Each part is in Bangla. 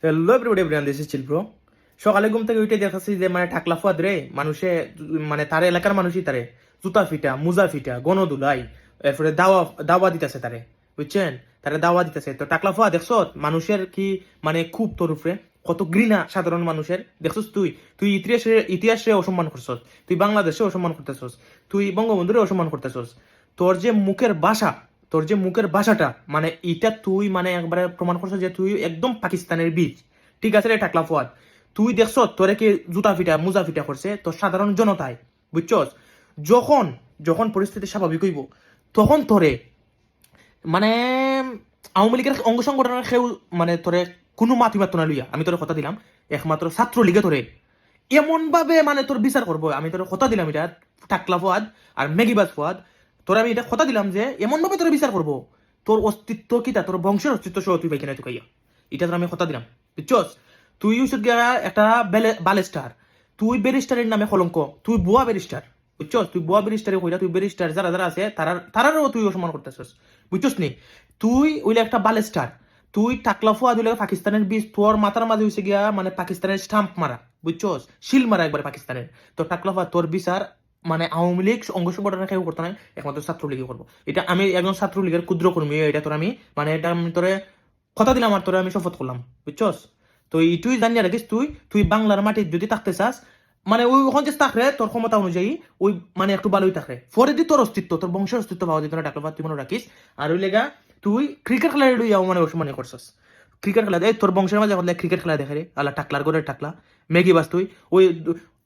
Hello everybody, Brian this is chill bro. সকালে ঘুম থেকে উঠে দেখাচ্ছি যে মানে টাকলা ফুয়াদ রে মানুষে মানে তার এলাকার মানুষই তারে জুতা ফিটা, মুজা ফিটা, গণদুলাই, এরপরে দাওয়া দাওয়া দিতেছে তারে, বুঝছেন? তারে দাওয়া দিতেছে। তো টাকলা ফুয়া দেখছো মানুষের কি মানে খুব তোর উপরে কত ঘৃণা সাধারণ মানুষের দেখছস। তুই তুই ইতিহাসে অসম্মান করছস, তুই বাংলাদেশে অসম্মান করতেছস, তুই বঙ্গবন্ধুরে অসম্মান করতেছস। তোর যে মুখের ভাষা, তোর যে মুখের ভাষাটা মানে এটা তুই মানে একবারে প্রমাণ করছো যে তুই একদম পাকিস্তানের বীজ। ঠিক আছে রে টাকলা ফুয়াদ, তুই দেখছ তোরে কি জুতা ফিটা মুজা ফিটা করছে তোর সাধারণ জনতায়, বুঝছস? যখন যখন পরিস্থিতি স্বাভাবিক হইব তখন তোরে মানে আওয়ামী লীগের অঙ্গ সংগঠনের কেউ মানে তোরে কোনো মাতি মাত্র না লইয়া, আমি তোরে কথা দিলাম একমাত্র ছাত্র লীগে তোরে এমন ভাবে মানে তোর বিচার করবো। আমি তোর কথা দিলাম এটা টাকলা ফুয়াদ আর মেগিবাজ ফুয়াদ, তোর আমি এটা কথা দিলাম যে এমন ভাবে তোর বিচার করবো তোর অস্তিত্ব কিটা, তোর বংশের অস্তিত্ব সহ তুই পাইকি না তুই কাইয়া, এটা তোর আমি কথা দিলাম, বুঝছস? তুই হচ্ছে গিয়া একটা বালেস্টার, তুই ব্যারিস্টারের নামে কলঙ্ক, তুই বুয়া ব্যারিস্টার, বুঝছস? তুই বুয়া ব্যারিস্টারে কইরা তুই ব্যারিস্টার যারা যারা আছে তারারও তুই অসম্মান করতেছস, বুঝছস নি? তুই ওইলে একটা বালেস্টার, তুই টাকলা ফুয়াদ হইলে পাকিস্তানের বীজ, তোর মাথার মাঝে হয়েছে গিয়া মানে পাকিস্তানের স্টাম্প মারা, বুঝছস? শিল মারা একবার পাকিস্তানের। তো টাকলা ফুয়াদ তোর বিচার মানে আওয়ামী লীগ অঙ্গ সংগঠনের কেউ করতো না, একমাত্র ছাত্রলীগই করবো। এটা আমি একজন ছাত্রলীগের ক্ষুদ্র কর্মী, এটা তোর আমি মানে এটা আমি তোরে কথা দিলাম আর তোরে আমি শপথ করলাম, বুঝছস? তো তুই জানিয়ে রাখিস, তুই তুই বাংলার মাটির যদি থাকতে চাস মানে ওই ওখান যে থাকলে তোর ক্ষমতা অনুযায়ী ওই মানে একটু ভালোই থাকলে পরে দি তোর অস্তিত্ব, তোর বংশের অস্তিত্ব পাওয়া যেত না টাকলা ফুয়াদ, তুই মনে রাখিস। আর ওই লেগা তুই ক্রিকেট খেলার লইয়াও মানে অসম্মানী করছস। ক্রিকেট খেলা দেয় তোর বংশের মাঝে হলে ক্রিকেট খেলা দেখে রে আল্লাহ টাকলার ঘরের টাকলা ম্যাগি বাস। তুই ওই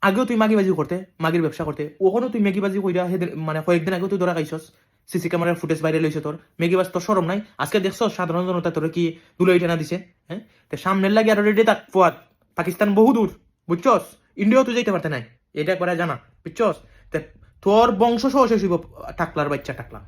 আগেও তুই মাগিবাজি করতে, মাগির ব্যবসা করতে, ওখানেও তুই ম্যাগিবাজি কইরা সেদিন মানে কয়েকদিন আগেও তুই ধরা খাইছস, সিসি ক্যামেরার ফুটেজ বাইরে লইছে তোর। ম্যাগিবাজ তোর সরম নাই? আজকে দেখছো সাধারণ জনতা তোর কি দুলাই টানা দিছে? হ্যাঁ, তো সামনের লাগে আর রেডি থাক ফুয়াদ, পাকিস্তান বহু দূর, বুঝছস? ইন্ডিয়াও তুই যাইতে পারতে নাই, এটা একবার জানা, বুঝছস? তোর বংশ সহ শেষ হইব টাকলার বাচ্চা টাকলা।